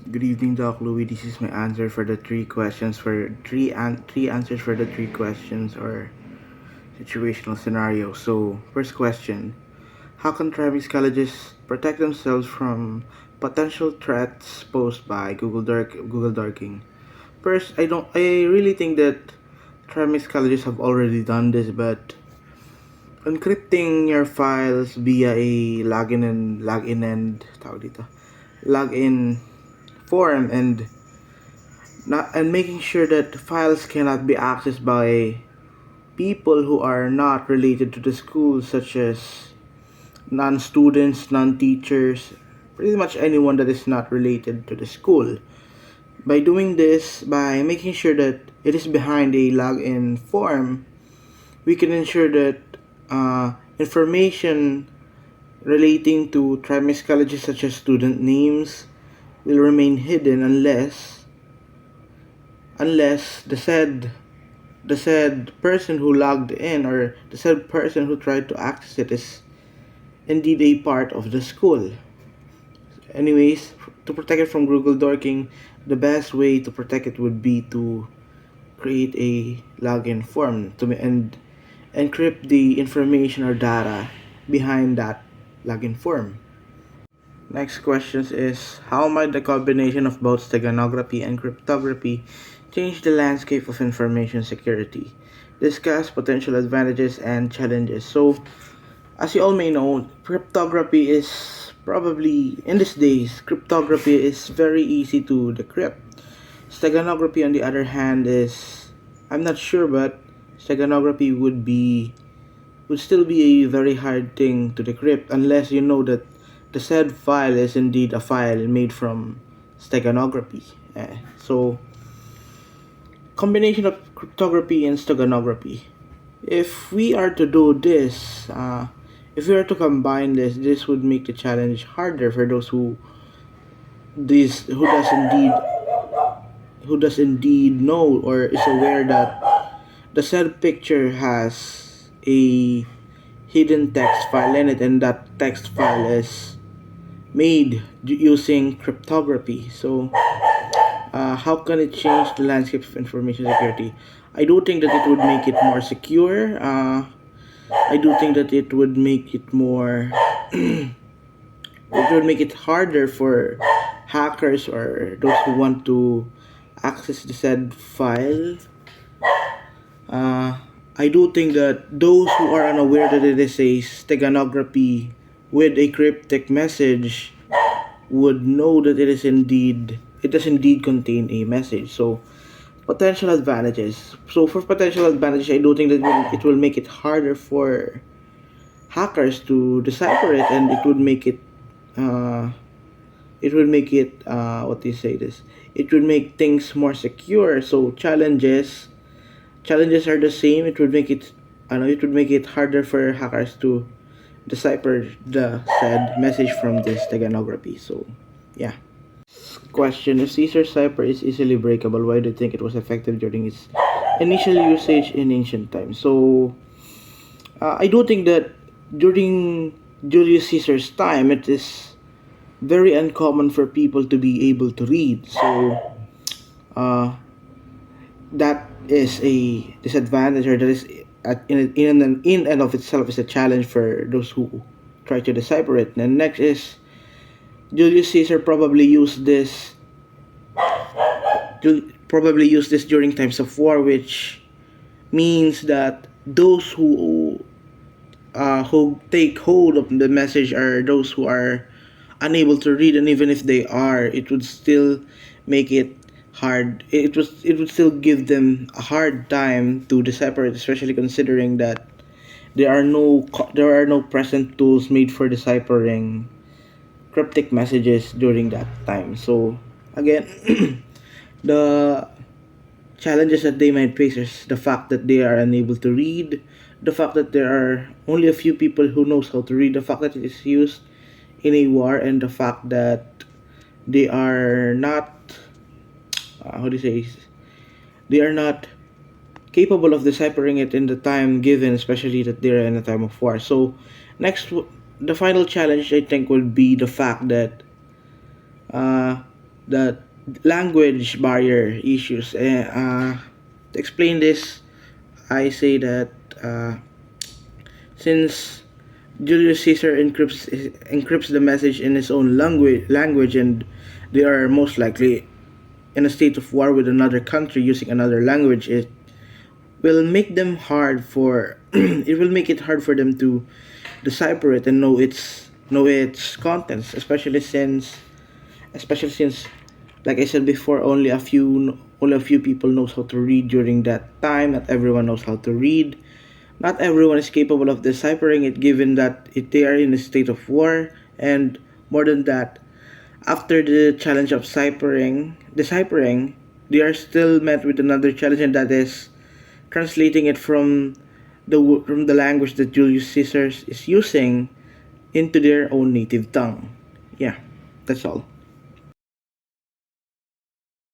Good evening, Doc Louis. This is my answer for the three answers for the three questions or situational scenario. So, first question: how can Travis colleges protect themselves from potential threats posed by Google Darking? First, I really think that Travis colleges have already done this, but encrypting your files via a login form and making sure that files cannot be accessed by people who are not related to the school, such as non-students, non-teachers, pretty much anyone that is not related to the school. By doing this, by making sure that it is behind a login form, we can ensure that information relating to Trimis colleges, such as student names, will remain hidden unless the said person who logged in or the said person who tried to access it is indeed a part of the school. Anyways, to protect it from Google dorking, the best way to protect it would be to create a login form and encrypt the information or data behind that login form. Next question is: how might the combination of both steganography and cryptography change the landscape of information security? Discuss potential advantages and challenges. So, as you all may know, cryptography is very easy to decrypt. Steganography, on the other hand, I'm not sure, but steganography would still be a very hard thing to decrypt unless you know that the said file is indeed a file made from steganography. So, combination of cryptography and steganography. If we are to do this, if we are to combine this would make the challenge harder for those this who does indeed know or is aware that the said picture has a hidden text file in it, and that text file is made using cryptography. So, how can it change the landscape of information security? I do think that it would make it more secure. I do think that it would make it more. It would make it harder for hackers or those who want to access the said file. Uh, I do think that those who are unaware that it is a steganography with a cryptic message would know that it does indeed contain a message. So, potential advantages. So, for potential advantages, I do think that it will make it harder for hackers to decipher it, and uh, what do you say this? It would make things more secure. So, challenges are the same. It would make it harder for hackers to decipher the said message from this steganography. So, yeah. Question: if Caesar cipher is easily breakable, why do you think it was effective during its initial usage in ancient times? So, I do think that during Julius Caesar's time, it is very uncommon for people to be able to read. So, uh, that is a disadvantage, or that is in and of itself is a challenge for those who try to decipher it. And next is Julius Caesar probably used this during times of war, which means that those who take hold of the message are those who are unable to read, and even if they are, it would still make it hard. It would still give them a hard time to decipher it, especially considering that there are no present tools made for deciphering cryptic messages during that time. So, again, the challenges that they might face is the fact that they are unable to read, the fact that there are only a few people who knows how to read, the fact that it is used in a war, and the fact that they are not how do you say they are not capable of deciphering it in the time given, especially that they're in a time of war. So, the final challenge I think would be the fact that uh, the language barrier issues. To explain this, I say that since Julius Caesar encrypts the message in his own language, and they are most likely in a state of war with another country using another language, it will make them hard for it will make it hard for them to decipher it and know its contents, especially since like I said before, only a few people knows how to read during that time. Not everyone knows how to read. Not everyone is capable of deciphering it, given that they are in a state of war. And more than that, after the challenge of deciphering, they are still met with another challenge, and that is translating it from the language that Julius Caesar is using into their own native tongue. Yeah, that's all.